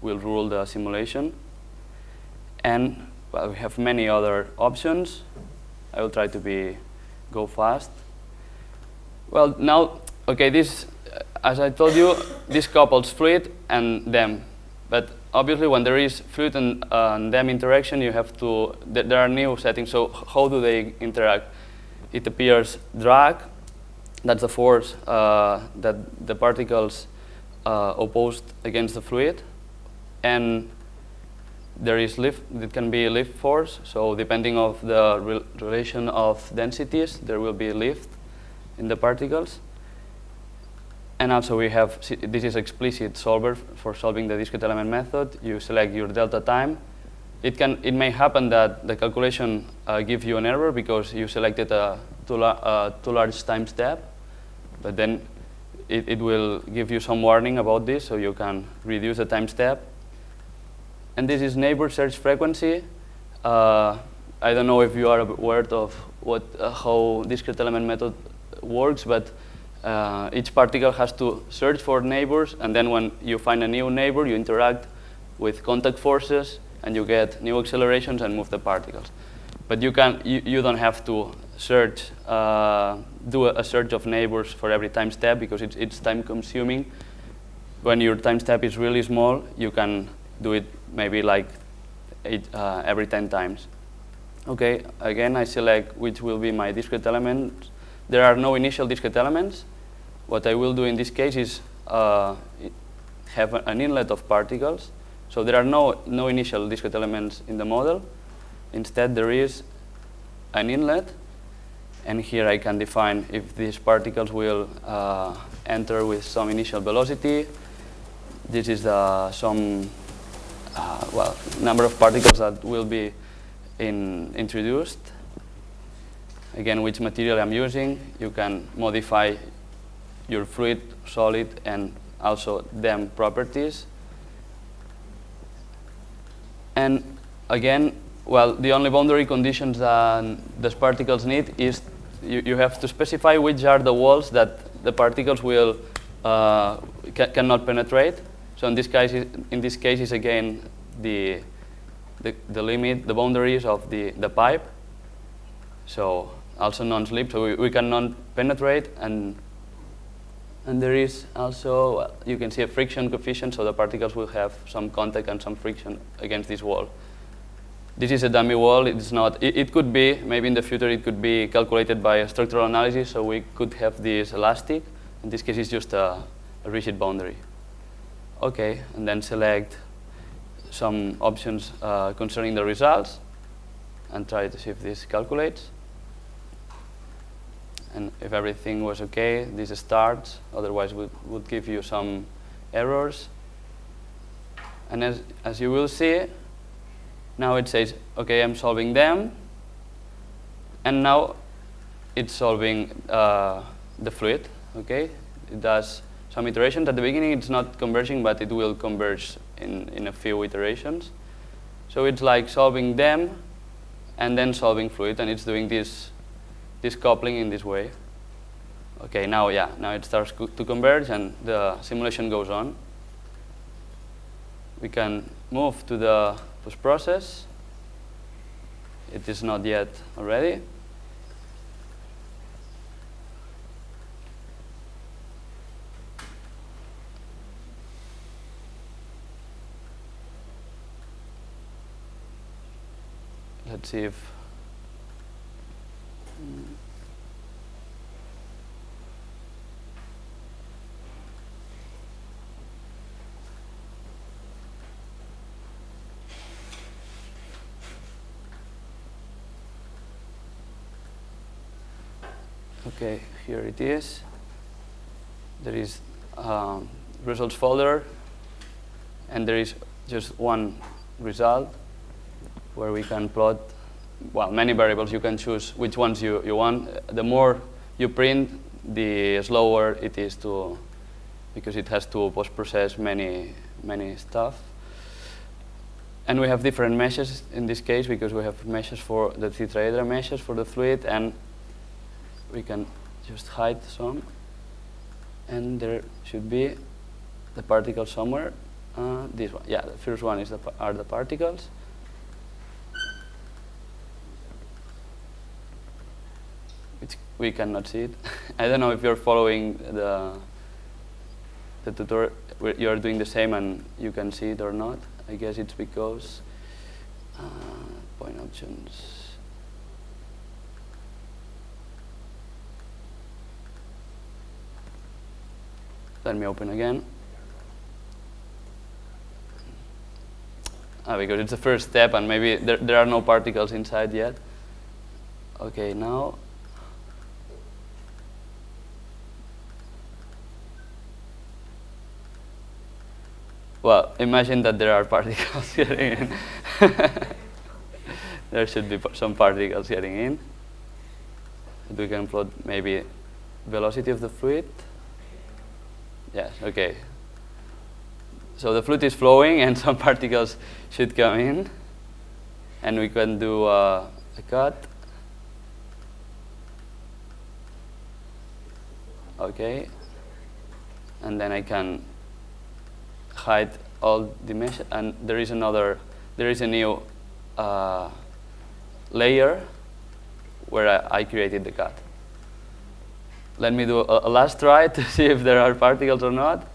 will rule the simulation. And well, we have many other options. I will try to go fast. Well, now, okay, this, as I told you, this couples fluid and them. But obviously, when there is fluid and them interaction, you have to, there are new settings. So how do they interact? It appears drag, that's the force that the particles opposed against the fluid. And there is lift, it can be lift force. So depending on the relation of densities, there will be lift in the particles. And also we have, this is explicit solver for solving the discrete element method. You select your delta time. It may happen that the calculation gives you an error because you selected a too large time step, but then it will give you some warning about this, so you can reduce the time step. And this is neighbor search frequency. I don't know if you are aware of how discrete element method works, but each particle has to search for neighbors, and then when you find a new neighbor, you interact with contact forces, and you get new accelerations and move the particles. But you don't have to search, do a search of neighbors for every time step because it's time consuming. When your time step is really small, you can do it maybe like every 10 times. Okay, again, I select which will be my discrete element. There are no initial discrete elements. What I will do in this case is have an inlet of particles. So there are no initial discrete elements in the model. Instead, there is an inlet. And here I can define if these particles will enter with some initial velocity. This is some number of particles that will be introduced. Again, which material I'm using. You can modify your fluid, solid, and also them properties. And again, well, the only boundary conditions that the particles need is you have to specify which are the walls that the particles will cannot penetrate. So in this case is again the limit, the boundaries of the pipe. So also non-slip, so we can non-penetrate, and there is also, you can see a friction coefficient, so the particles will have some contact and some friction against this wall. This is a dummy wall. It's not. It could be, maybe in the future, it could be calculated by a structural analysis, so we could have this elastic. In this case, it's just a rigid boundary. Okay, and then select some options concerning the results, and try to see if this calculates. And if everything was okay, this starts. Otherwise, would give you some errors. And as you will see, now it says, okay, I'm solving them. And now it's solving the fluid, okay? It does some iterations. At the beginning, it's not converging, but it will converge in a few iterations. So it's like solving them and then solving fluid, and it's doing this coupling in this way. Okay, now it starts to converge, and the simulation goes on. We can move to the post-process. It is not yet already. Let's see if okay, here it is. There is results folder, and there is just one result where we can plot, well, many variables. You can choose which ones you want. The more you print, the slower it is because it has to post-process many stuff. And we have different meshes in this case because we have meshes for the tetrahedral meshes for the fluid, and we can just hide some. And there should be the particle somewhere. This one, yeah, the first one is are the particles. Which we cannot see it. I don't know if you're following the tutorial, you're doing the same and you can see it or not. I guess it's because point options. Let me open again. Because it's the first step and maybe there are no particles inside yet. Okay, now. Well, imagine that there are particles getting in. There should be some particles getting in. We can plot maybe velocity of the fluid. Yes, okay. So the fluid is flowing and some particles should come in. And we can do a cut. Okay. And then I can hide all the mesh, and there is a new layer where I created the cut. Let me do a last try to see if there are particles or not.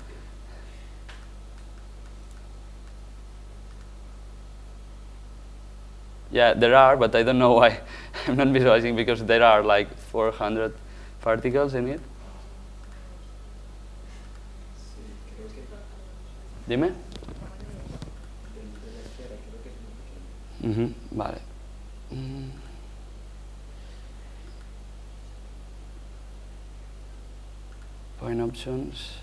Yeah, there are, but I don't know why I'm not visualizing, because there are like 400 particles in it. Dime. Vale. Point options.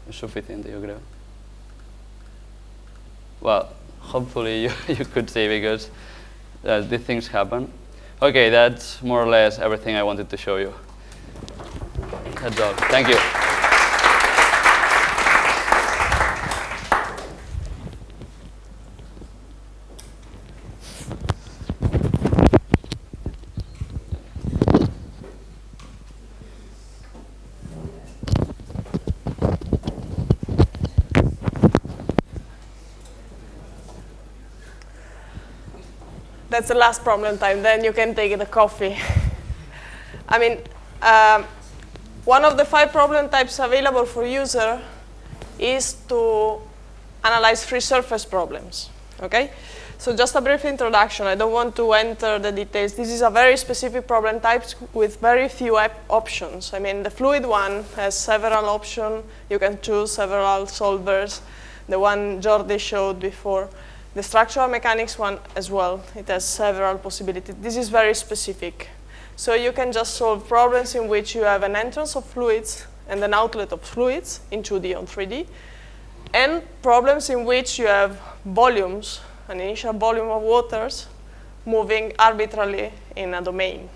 Es suficiente, yo creo. Well, hopefully you could see, because these things happen. Okay, that's more or less everything I wanted to show you. That's all. Thank you. That's the last problem time. Then you can take the coffee. I mean, one of the 5 problem types available for user is to analyze free surface problems. Okay? So just a brief introduction. I don't want to enter the details. This is a very specific problem type with very few options. I mean, the fluid one has several options. You can choose several solvers. The one Jordi showed before. The structural mechanics one as well. It has several possibilities. This is very specific. So you can just solve problems in which you have an entrance of fluids and an outlet of fluids in 2D or 3D, and problems in which you have volumes, an initial volume of waters, moving arbitrarily in a domain.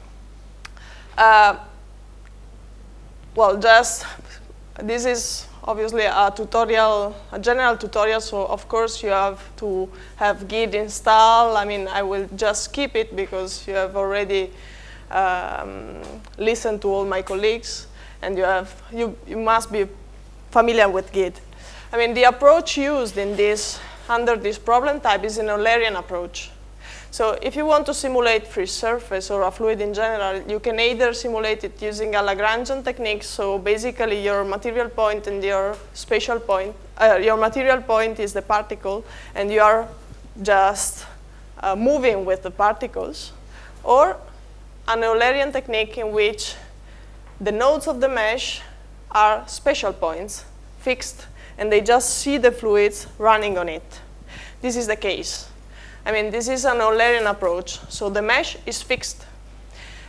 Well, this is obviously a tutorial, a general tutorial, so of course you have to have Git installed. I mean, I will just skip it because you have already listened to all my colleagues, and you must be familiar with Git. I mean, the approach used in under this problem type is an Eulerian approach. So if you want to simulate free surface or a fluid in general, you can either simulate it using a Lagrangian technique. So basically, your material point and your spatial point, your material point is the particle, and you are just moving with the particles, or an Eulerian technique in which the nodes of the mesh are spatial points, fixed, and they just see the fluids running on it. This is the case. I mean, this is an Eulerian approach. So the mesh is fixed.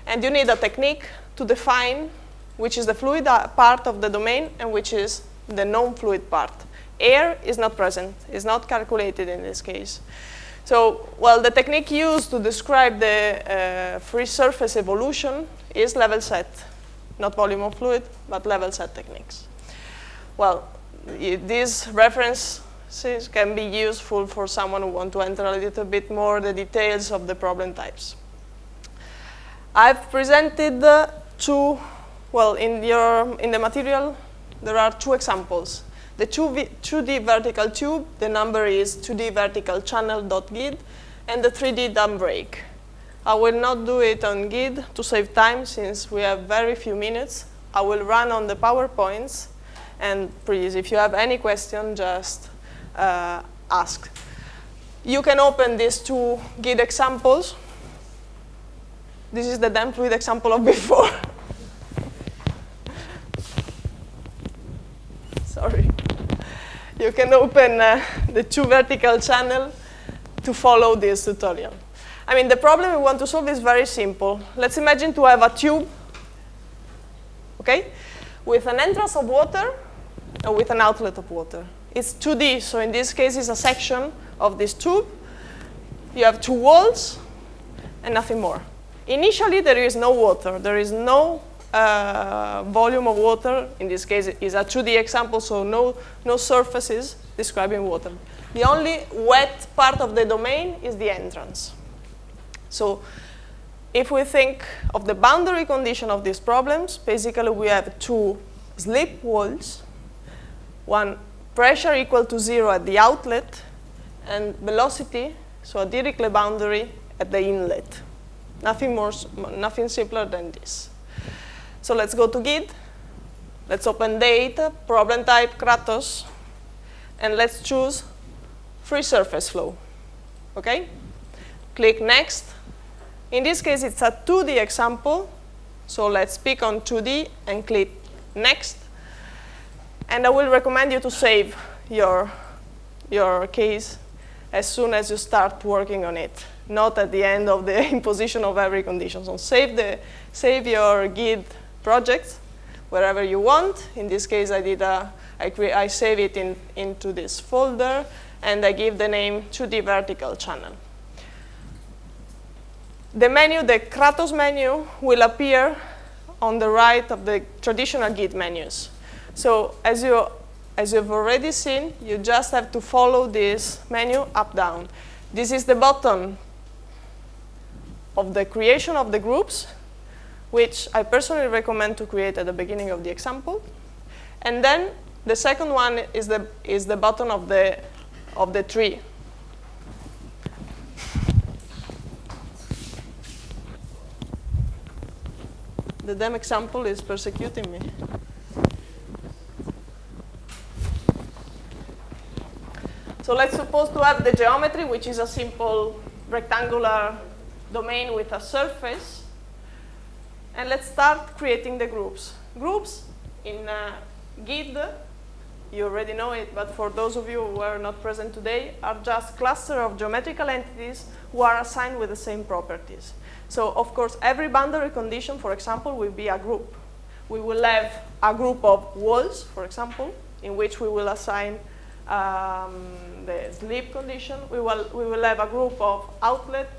And you need a technique to define which is the fluid part of the domain and which is the non-fluid part. Air is not present, is not calculated in this case. So, well, the technique used to describe the free surface evolution is level set. Not volume of fluid, but level set techniques. Well, these references can be useful for someone who wants to enter a little bit more the details of the problem types. I've presented 2 well, in the material, there are two examples. The 2D vertical tube, the number is 2D vertical channel.gid, and the 3D dump break. I will not do it on GID to save time since we have very few minutes. I will run on the PowerPoints, and please, if you have any question, just ask. You can open these two GID examples. This is the damn fluid example of before. Sorry. You can open the two vertical channel to follow this tutorial. I mean, the problem we want to solve is very simple. Let's imagine to have a tube, okay, with an entrance of water and with an outlet of water. It's 2D, so in this case, it's a section of this tube. You have two walls and nothing more. Initially, there is no water. There is no volume of water. In this case, it is a 2D example, so no surfaces describing water. The only wet part of the domain is the entrance. So if we think of the boundary condition of these problems, basically we have two slip walls, one pressure equal to 0 at the outlet, and velocity, so a Dirichlet boundary at the inlet. Nothing simpler than this. So let's go to GID. Let's open data, problem type Kratos, and let's choose free surface flow. Okay? Click next. In this case, it's a 2D example, so let's pick on 2D and click next. And I will recommend you to save your case as soon as you start working on it, not at the end of the imposition of every condition. So save your GID project wherever you want. In this case, I save it into this folder, and I give the name 2D vertical channel. The menu, the Kratos menu, will appear on the right of the traditional GID menus. So as you've already seen, you just have to follow this menu up-down. This is the button of the creation of the groups, which I personally recommend to create at the beginning of the example. And then the second one is the button of the tree. The damn example is persecuting me. So let's suppose to have the geometry, which is a simple rectangular domain with a surface. And let's start creating the groups. Groups in GID, you already know it, but for those of you who are not present today, are just clusters of geometrical entities who are assigned with the same properties. So, of course, every boundary condition, for example, will be a group. We will have a group of walls, for example, in which we will assign the slip condition. We will have a group of outlet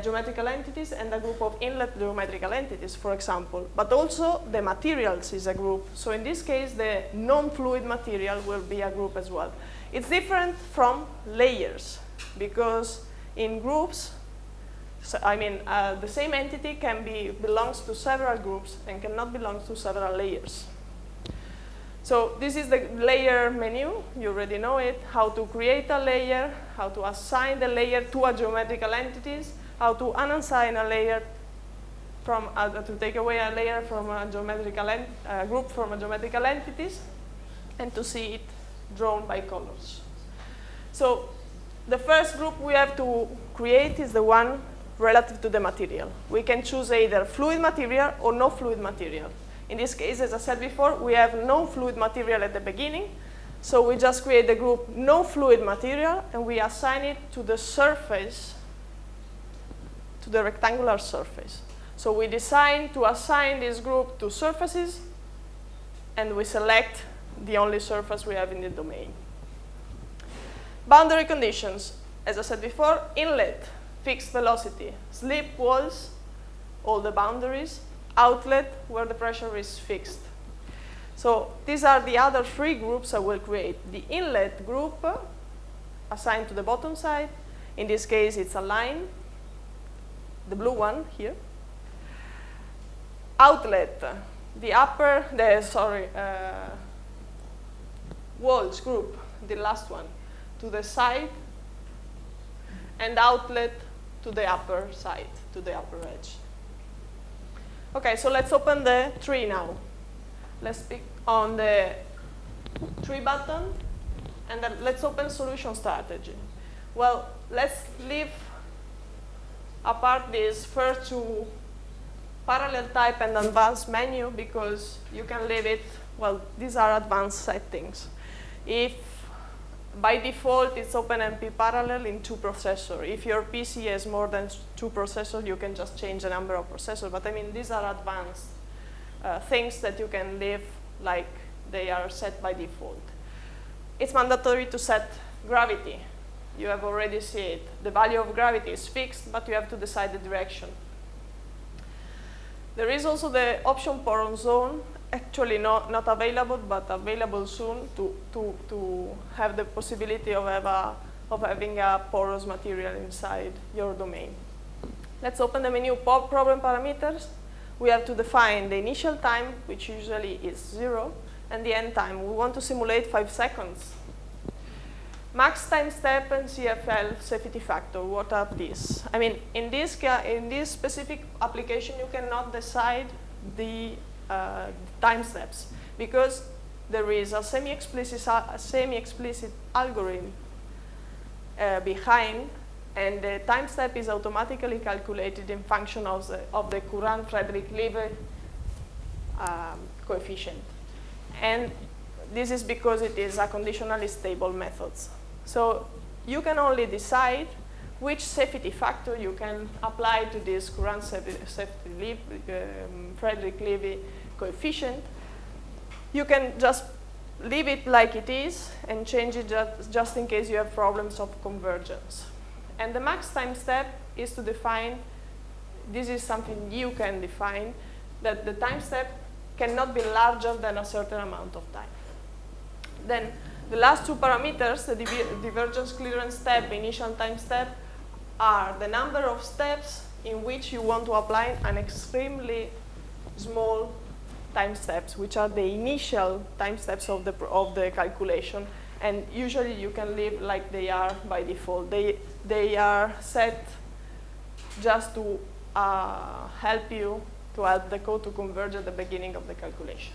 geometrical entities and a group of inlet geometrical entities, for example. But also, the materials is a group. So in this case, the non-fluid material will be a group as well. It's different from layers, because in groups, so, the same entity belongs to several groups and cannot belong to several layers. So this is the layer menu. You already know it. How to create a layer, how to assign the layer to a geometrical entities, how to unassign a layer to take away a layer from a geometrical group from a geometrical entities, and to see it drawn by colors. So the first group we have to create is the one relative to the material. We can choose either fluid material or no fluid material. In this case, as I said before, we have no fluid material at the beginning, so we just create the group no fluid material, and we assign it to the surface, to the rectangular surface. So we decide to assign this group to surfaces, and we select the only surface we have in the domain. Boundary conditions. As I said before, inlet, fixed velocity, slip walls, all the boundaries, outlet, where the pressure is fixed. So these are the other three groups I will create. The inlet group assigned to the bottom side. In this case, it's a line, the blue one here. Outlet, the walls group, the last one, to the side, and outlet to the upper side, to the upper edge. Okay, so let's open the tree now. Let's click on the tree button, and then let's open solution strategy. Well, let's leave apart these first two parallel type and advanced menu, because you can leave it, well, these are advanced settings. If by default it's OpenMP parallel in 2 processors. If your PC has more than 2 processors, you can just change the number of processors. But I mean, these are advanced things that you can leave like they are set by default. It's mandatory to set gravity. You have already seen it. The value of gravity is fixed, but you have to decide the direction. There is also the option poron zone, actually not available, but available soon to have the possibility of having a porous material inside your domain. Let's open the menu problem parameters. We have to define the initial time, which usually is 0, and the end time. We want to simulate 5 seconds. Max time step and CFL safety factor, what are these? I mean, in this specific application, you cannot decide the time steps, because there is a semi-explicit algorithm behind, and the time step is automatically calculated in function of the Courant-Friedrich-Levy coefficient. And this is because it is a conditionally stable method. So you can only decide which safety factor you can apply to this Courant-Friedrich-Levy coefficient. You can just leave it like it is and change it just in case you have problems of convergence. And the max time step is to define, this is something you can define, that the time step cannot be larger than a certain amount of time. Then the last 2 parameters, the divergence clearance step, initial time step, are the number of steps in which you want to apply an extremely small time steps, which are the initial time steps of the calculation. And usually you can leave like they are by default. They are set just to help the code to converge at the beginning of the calculation.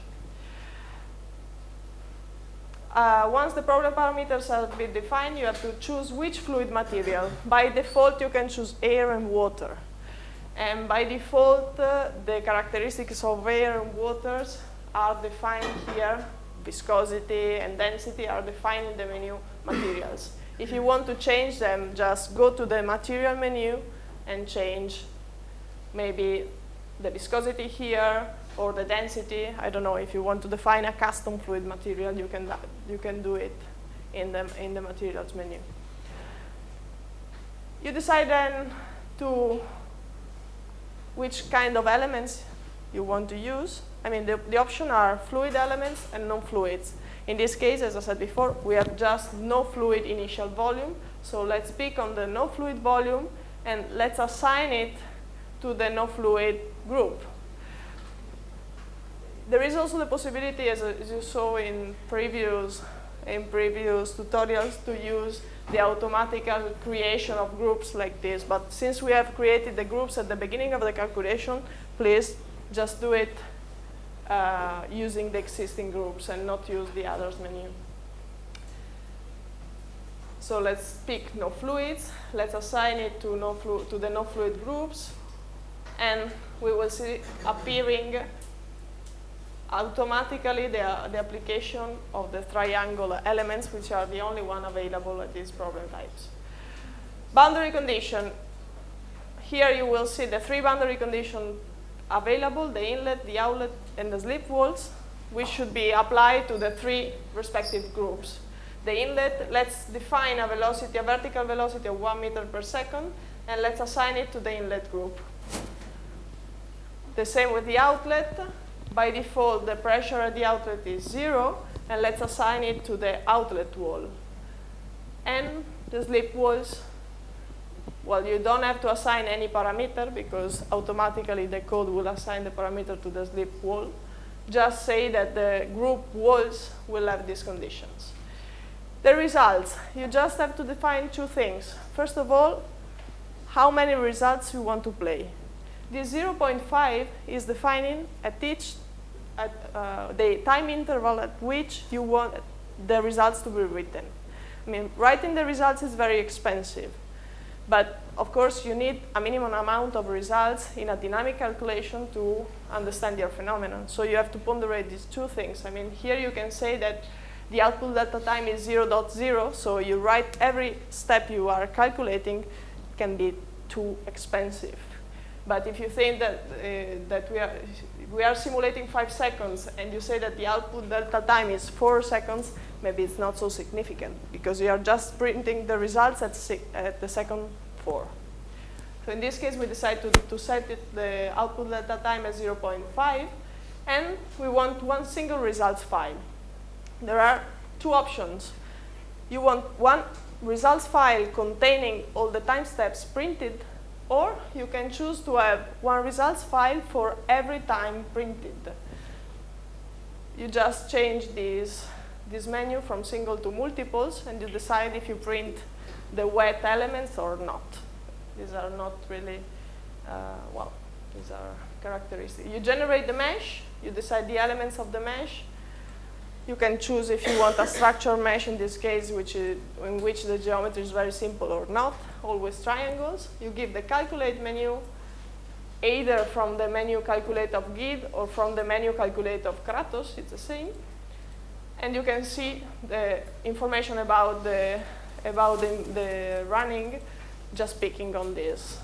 Once the problem parameters have been defined, you have to choose which fluid material. By default, you can choose air and water. And by default, the characteristics of air and waters are defined here. Viscosity and density are defined in the menu materials. If you want to change them, just go to the material menu and change maybe the viscosity here or the density. I don't know, if you want to define a custom fluid material, you can do it in the materials menu. You decide then which kind of elements you want to use. I mean, the options are fluid elements and non-fluids. In this case, as I said before, we have just no fluid initial volume. So let's pick on the no fluid volume, and let's assign it to the no fluid group. There is also the possibility, as you saw in previous tutorials, to use the automatical creation of groups like this. But since we have created the groups at the beginning of the calculation, please just do it using the existing groups and not use the others menu. So let's pick no fluids. Let's assign it to the no fluid groups. And we will see appearing automatically the application of the triangle elements, which are the only one available at these problem types. Boundary condition. Here you will see the 3 boundary conditions available, the inlet, the outlet, and the slip walls, which should be applied to the 3 respective groups. The inlet, let's define a vertical velocity of 1 meter per second, and let's assign it to the inlet group. The same with the outlet. By default, the pressure at the outlet is 0, and let's assign it to the outlet wall. And the slip walls, well, you don't have to assign any parameter, because automatically the code will assign the parameter to the slip wall. just say that the group walls will have these conditions. The results, you just have to define two things. First of all, how many results you want to play. This 0.5 is defining the time interval at which you want the results to be written. I mean, writing the results is very expensive. But of course, you need a minimum amount of results in a dynamic calculation to understand your phenomenon. So you have to ponderate these two things. I mean, here you can say that the output delta time is 0.0, so you write every step you are calculating can be too expensive. But if you think that, we are simulating 5 seconds and you say that the output delta time is 4 seconds, maybe it's not so significant because you are just printing the results at the second 4. So in this case, we decide to set the output delta time as 0.5, and we want one single results file. There are two options. You want one results file containing all the time steps printed, or you can choose to have one results file for every time printed. You just change this menu from single to multiples, and you decide if you print the wet elements or not. These are not really, these are characteristics. You generate the mesh, you decide the elements of the mesh. You can choose if you want a structured mesh in this case, in which the geometry is very simple or not, always triangles. You give the calculate menu, either from the menu calculate of GID or from the menu calculate of Kratos, it's the same. And you can see the information about the running just picking on this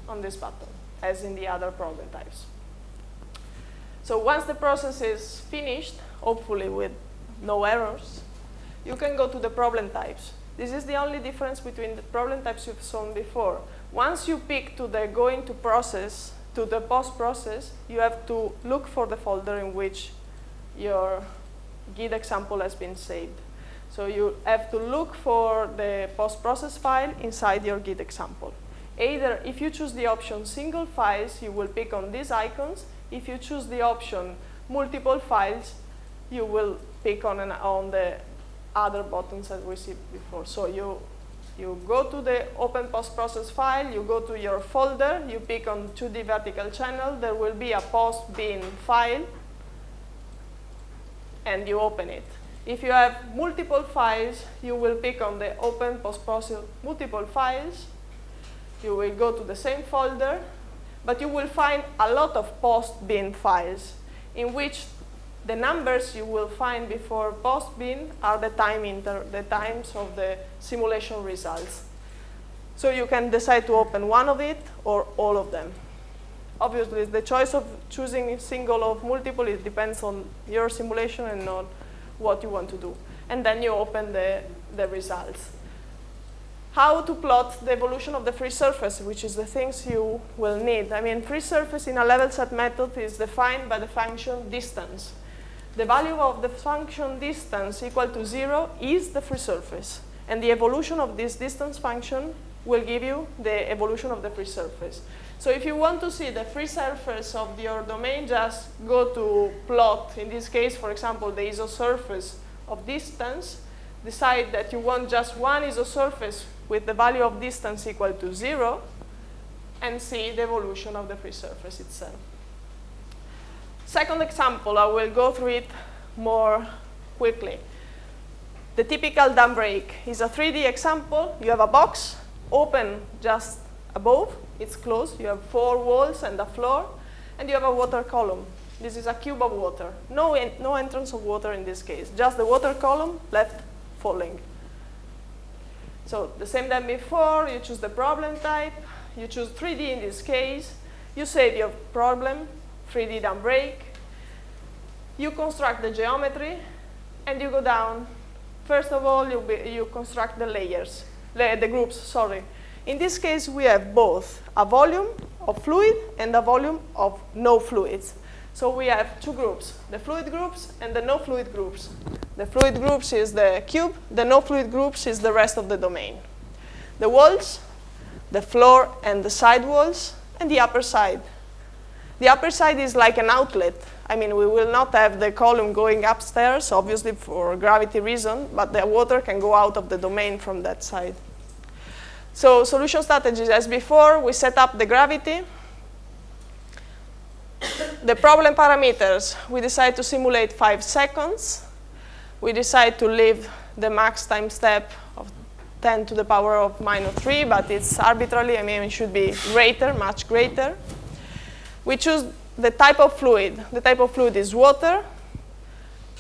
button, as in the other problem types. So once the process is finished, hopefully with no errors, you can go to the problem types. This is the only difference between the problem types you've shown before. Once you pick to the going to process, to the post-process, you have to look for the folder in which your GID example has been saved. So you have to look for the post-process file inside your GID example. Either if you choose the option single files, you will pick on these icons. If you choose the option multiple files, you will pick on the other buttons that we see before. So you go to the open post-process file, you go to your folder, you pick on 2D vertical channel, there will be a post-bin file, and you open it. If you have multiple files, you will pick on the open post-process multiple files. You will go to the same folder, but you will find a lot of post-bin files in which the numbers you will find before post-bin are the times of the simulation results. So you can decide to open one of it or all of them. Obviously, the choice of choosing single or multiple, it depends on your simulation and not what you want to do. And then you open the results. How to plot the evolution of the free surface, which is the things you will need. I mean, free surface in a level set method is defined by the function distance. The value of the function distance equal to 0 is the free surface. And the evolution of this distance function will give you the evolution of the free surface. So if you want to see the free surface of your domain, just go to plot, in this case, for example, the isosurface of distance. Decide that you want just one isosurface with the value of distance equal to 0, and see the evolution of the free surface itself. Second example, I will go through it more quickly. The typical dam break is a 3D example. You have a box open just above, it's closed. You have 4 walls and a floor, and you have a water column. This is a cube of water. No entrance of water in this case, just the water column left falling. So the same than before, you choose the problem type, you choose 3D in this case, you save your problem, 3D dam break, you construct the geometry, and you go down. First of all, you construct the layers, the groups, sorry. In this case, we have both a volume of fluid and a volume of no fluids. So we have 2 groups, the fluid groups and the no fluid groups. The fluid groups is the cube, the no fluid groups is the rest of the domain. The walls, the floor and the side walls, and the upper side. The upper side is like an outlet I mean, we will not have the column going upstairs, obviously for gravity reason, but the water can go out of the domain from that side. So solution strategies, as before, we set up the gravity. The problem parameters, we decide to simulate 5 seconds. We decide to leave the max time step of 10 to the power of -3, but it's arbitrarily, I mean, it should be greater, much greater. We choose the type of fluid. The type of fluid is water.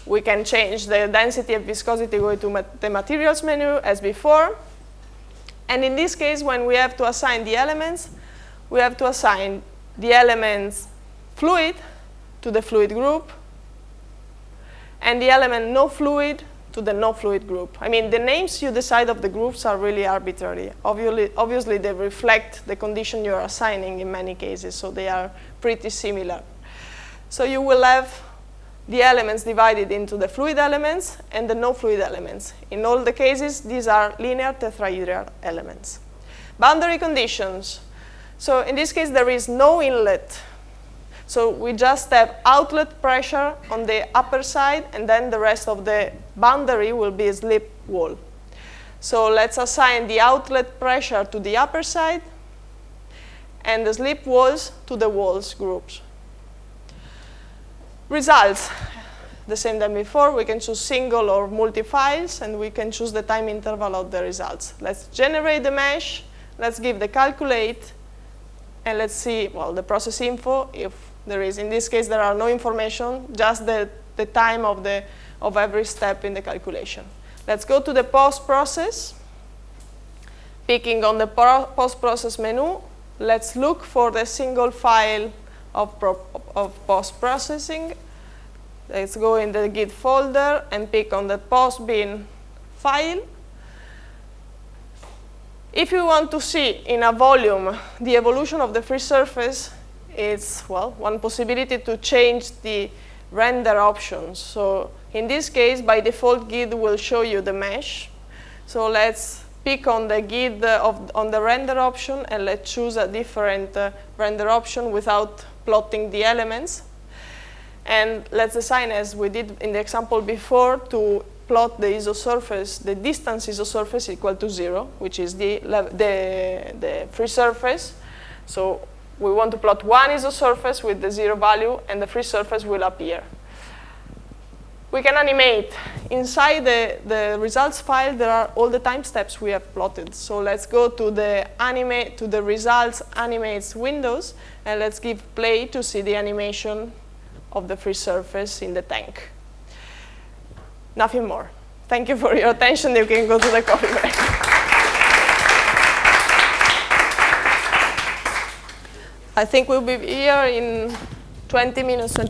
We can change the density and viscosity going to the materials menu as before. And in this case, when we have to assign the elements, we have to assign the elements fluid to the fluid group, and the element no fluid to the no fluid group. I mean, the names you decide of the groups are really arbitrary. Obviously, they reflect the condition you're assigning in many cases, so they are pretty similar. So you will have the elements divided into the fluid elements and the no fluid elements. In all the cases, these are linear tetrahedral elements. Boundary conditions. So in this case, there is no inlet. So we just have outlet pressure on the upper side, and then the rest of the boundary will be a slip wall. So let's assign the outlet pressure to the upper side and the slip walls to the walls groups. Results, the same than before. We can choose single or multi-files, and we can choose the time interval of the results. Let's generate the mesh. Let's give the calculate, and let's see, well, the process info, if there is. In this case, there are no information, just the time of every step in the calculation. Let's go to the post-process. Picking on the post-process menu, let's look for the single file of post-processing. Let's go in the Git folder and pick on the post-bin file. If you want to see in a volume the evolution of the free surface, it's, well, one possibility to change the render options. So in this case, by default, Git will show you the mesh. So let's pick on the Git on the render option, and let's choose a different render option without plotting the elements. And let's assign, as we did in the example before, to plot the isosurface, the distance isosurface equal to 0, which is the free surface. So we want to plot one isosurface with the 0 value, and the free surface will appear. We can animate. Inside the results file, there are all the time steps we have plotted. So let's go to the results animates windows, and let's give play to see the animation of the free surface in the tank. Nothing more. Thank you for your attention. You can go to the coffee break. I think we'll be here in 20 minutes, 20